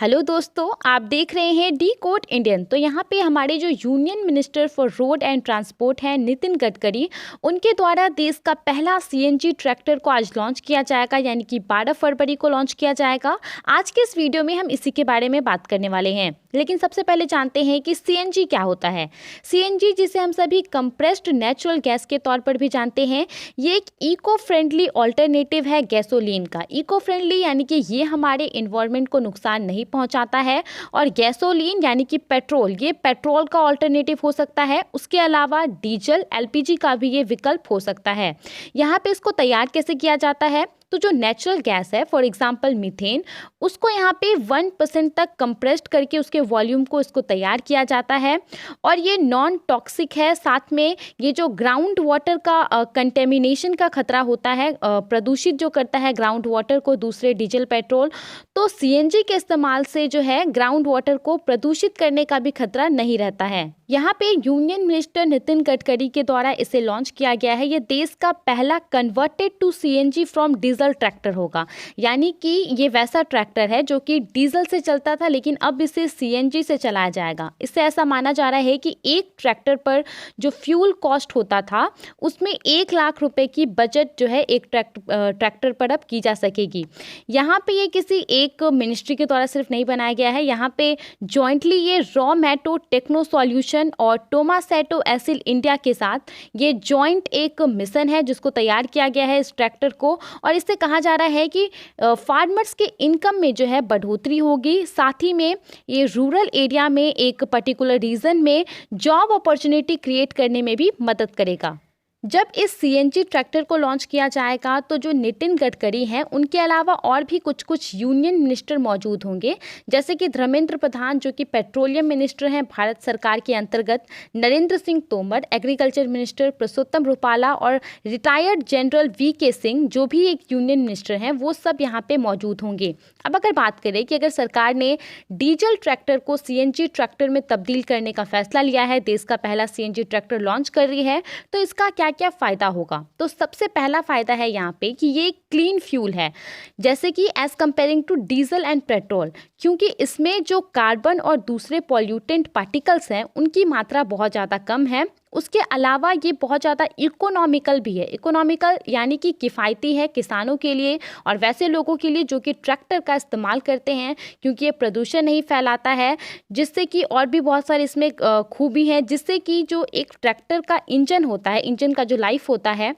Hello दोस्तों, आप देख रहे हैं डी कोड इंडियन। तो यहाँ पे हमारे जो union minister for road and transport हैं नितिन गडकरी, उनके द्वारा देश का पहला सीएनजी ट्रैक्टर को आज लॉन्च किया जाएगा, यानी कि 12 फरवरी को लॉन्च किया जाएगा। आज के इस वीडियो में हम इसी के बारे में बात करने वाले हैं, लेकिन सबसे पहले जानते हैं कि सीएनजी क्या होता है। सीएनजी, जिसे हम सभी कंप्रेस्ड नेचुरल गैस के तौर पर भी जानते हैं, ये एक इको फ्रेंडली ऑल्टरनेटिव है गैसोलीन का। इको फ्रेंडली यानी कि ये हमारे इन्वायरमेंट को नुकसान नहीं पहुंचाता है, और गैसोलीन यानी कि पेट्रोल, ये पेट्रोल का ऑल्टरनेटिव हो सकता है। उसके अलावा डीजल, एलपीजी का भी ये विकल्प हो सकता है। यहाँ पे इसको तैयार कैसे किया जाता है, तो जो नेचुरल गैस है, फॉर एग्जांपल मीथेन, उसको यहाँ पे 1% तक कंप्रेस्ड करके उसके वॉल्यूम को इसको तैयार किया जाता है, और ये नॉन टॉक्सिक है। साथ में ये जो ग्राउंड वाटर का कंटेमिनेशन का खतरा होता है, प्रदूषित जो करता है ग्राउंड वाटर को दूसरे डीजल, पेट्रोल, तो सीएनजी के इस्तेमाल से जो है ग्राउंड वाटर को प्रदूषित करने का भी खतरा नहीं रहता है। यहाँ पे यूनियन मिनिस्टर नितिन गडकरी के द्वारा इसे लॉन्च किया गया है। ये देश का पहला converted to CNG from diesel tractor होगा, यानी कि ये वैसा ट्रैक्टर है जो कि डीजल से चलता था, लेकिन अब इसे सीएनजी से चलाया जाएगा। इससे ऐसा माना जा रहा है कि एक ट्रैक्टर पर जो फ्यूल कॉस्ट होता था, उसमें 1 लाख रुपए की बचत जो है एक ट्रैक्टर पर अब की जा सकेगी। यहाँ पे ये किसी एक मिनिस्ट्री के द्वारा सिर्फ नहीं बनाया गया है, यहाँ पे जॉइंटली ये रॉ मैटो टेक्नो सॉल्यूशन और टोमासेटो एसिल इंडिया के साथ ये जॉइंट एक मिशन है जिसको तैयार किया गया है इस ट्रैक्टर को। और इससे कहा जा रहा है कि फार्मर्स के इनकम में जो है बढ़ोतरी होगी, साथ ही में ये रूरल एरिया में एक पर्टिकुलर रीजन में जॉब अपॉर्चुनिटी क्रिएट करने में भी मदद करेगा। जब इस सीएनजी ट्रैक्टर को लॉन्च किया जाएगा तो जो नितिन गडकरी हैं, उनके अलावा और भी कुछ यूनियन मिनिस्टर मौजूद होंगे, जैसे कि धर्मेंद्र प्रधान जो कि पेट्रोलियम मिनिस्टर हैं भारत सरकार के अंतर्गत, नरेंद्र सिंह तोमर एग्रीकल्चर मिनिस्टर, पुरुषोत्तम रूपाला और रिटायर्ड जनरल वीके सिंह जो भी एक यूनियन मिनिस्टर हैं, वो सब यहाँ पे मौजूद होंगे। अब अगर बात करें कि अगर सरकार ने डीजल ट्रैक्टर को सीएनजी ट्रैक्टर में तब्दील करने का फैसला लिया है, देश का पहला सीएनजी ट्रैक्टर लॉन्च कर रही है, तो इसका क्या फायदा होगा। तो सबसे पहला फायदा है यहाँ पे कि ये क्लीन फ्यूल है, जैसे कि as comparing to diesel and petrol, क्योंकि इसमें जो कार्बन और दूसरे पॉल्यूटेंट पार्टिकल्स हैं उनकी मात्रा बहुत ज़्यादा कम है। उसके अलावा ये बहुत ज़्यादा इकोनॉमिकल भी है। इकोनॉमिकल यानी कि किफ़ायती है किसानों के लिए और वैसे लोगों के लिए जो कि ट्रैक्टर का इस्तेमाल करते हैं, क्योंकि ये प्रदूषण नहीं फैलाता है, जिससे कि और भी बहुत सारे इसमें खूबी है, जिससे कि जो एक ट्रैक्टर का इंजन होता है, इंजन का जो लाइफ होता है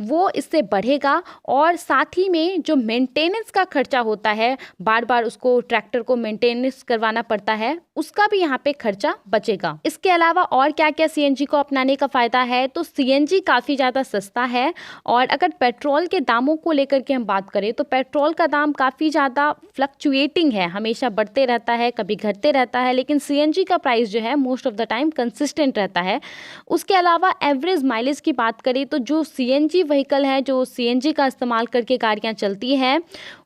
वो इससे बढ़ेगा, और साथ ही में जो मेंटेनेंस का खर्चा होता है, बार बार उसको ट्रैक्टर को मेंटेनेंस करवाना पड़ता है, उसका भी यहाँ पे खर्चा बचेगा। इसके अलावा और क्या क्या सीएनजी को अपनाने का फायदा है, तो सीएनजी काफ़ी ज़्यादा सस्ता है। और अगर पेट्रोल के दामों को लेकर के हम बात करें तो पेट्रोल का दाम काफ़ी ज़्यादा फ्लक्चुएटिंग है, हमेशा बढ़ते रहता है, कभी घटते रहता है, लेकिन सीएनजी का प्राइस जो है most of the time consistent रहता है। उसके अलावा एवरेज माइलेज की बात करें तो जो सीएनजी व्हीकल है, जो सीएनजी का इस्तेमाल करके गाड़ियाँ चलती हैं,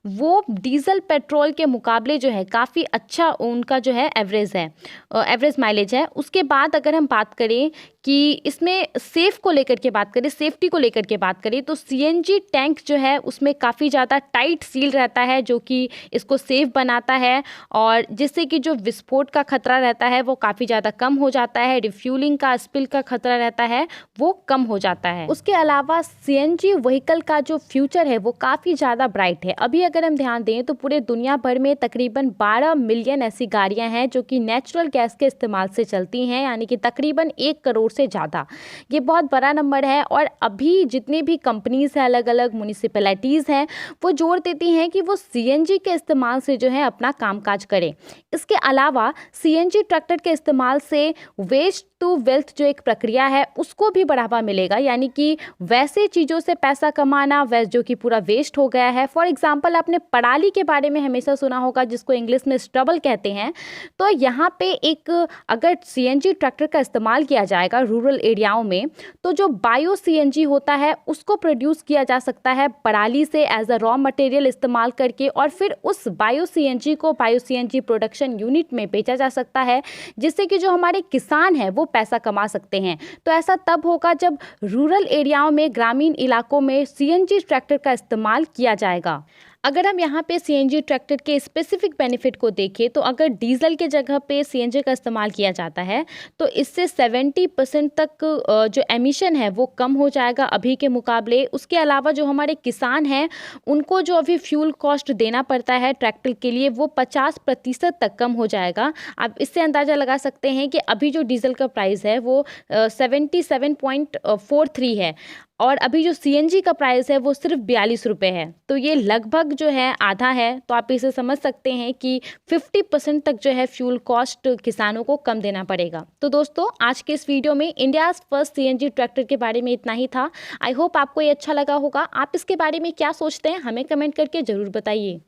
वो डीजल पेट्रोल के मुकाबले जो है काफ़ी अच्छा उनका जो है एवरेज माइलेज है। उसके बाद अगर हम बात करें कि इसमें सेफ को लेकर के बात करें, सेफ्टी को लेकर के बात करें, तो सीएनजी टैंक जो है उसमें काफ़ी ज़्यादा टाइट सील रहता है, जो कि इसको सेफ बनाता है, और जिससे कि जो विस्फोट का खतरा रहता है वो काफ़ी ज़्यादा कम हो जाता है, रिफ्यूलिंग का, स्पिल का खतरा रहता है वो कम हो जाता है। उसके अलावा सीएनजी व्हीकल का जो फ्यूचर है वो काफ़ी ज़्यादा ब्राइट है। अभी अगर हम ध्यान दें तो पूरे दुनिया भर में तकरीबन 12 मिलियन ऐसी गाड़ियाँ हैं जो कि नेचुरल गैस के इस्तेमाल से चलती हैं, यानी कि तकरीबन 1 करोड़ से ज़्यादा। ये बहुत बड़ा नंबर है, और अभी जितने भी कंपनीज हैं, अलग अलग म्यूनिसिपैलिटीज़ हैं, वो जोर देती हैं कि वो सीएनजी के इस्तेमाल से जो है अपना कामकाज करें। इसके अलावा सीएनजी ट्रैक्टर के इस्तेमाल से वेस्ट टू वेल्थ जो एक प्रक्रिया है उसको भी बढ़ावा मिलेगा, यानी कि वैसे चीज़ों से पैसा कमाना जो कि पूरा वेस्ट हो गया है। फॉर एग्जांपल आपने पराली के बारे में हमेशा सुना होगा, जिसको इंग्लिश में स्टबल कहते हैं। तो यहाँ पे एक अगर सीएनजी ट्रैक्टर का इस्तेमाल किया जाएगा रूरल एरियाओं में, तो जो बायो सीएनजी होता है उसको प्रोड्यूस किया जा सकता है पराली से एज अ रॉ मटेरियल इस्तेमाल करके, और फिर उस बायो सीएनजी को बायो सीएनजी प्रोडक्शन यूनिट में बेचा जा सकता है, जिससे कि जो हमारे किसान हैं वो पैसा कमा सकते हैं। तो ऐसा तब होगा जब रूरल एरियाओं में, ग्रामीण इलाकों में सीएनजी ट्रैक्टर का इस्तेमाल किया जाएगा। अगर हम यहाँ पे सीएनजी ट्रैक्टर के स्पेसिफिक बेनिफिट को देखें तो अगर डीजल के जगह पे सीएनजी का इस्तेमाल किया जाता है तो इससे 70% तक जो एमिशन है वो कम हो जाएगा अभी के मुकाबले। उसके अलावा जो हमारे किसान हैं उनको जो अभी फ्यूल कॉस्ट देना पड़ता है ट्रैक्टर के लिए वो 50% तक कम हो जाएगा। आप इससे अंदाज़ा लगा सकते हैं कि अभी जो डीजल का प्राइस है वो 77.43 है और अभी जो सीएनजी का प्राइस है वो सिर्फ 42 रुपये है। तो ये लगभग जो है आधा है। तो आप इसे समझ सकते हैं कि 50% तक जो है फ्यूल कॉस्ट किसानों को कम देना पड़ेगा। तो दोस्तों आज के इस वीडियो में इंडियाज़ फर्स्ट सीएनजी ट्रैक्टर के बारे में इतना ही था। आई होप आपको ये अच्छा लगा होगा। आप इसके बारे में क्या सोचते हैं हमें कमेंट करके ज़रूर बताइए।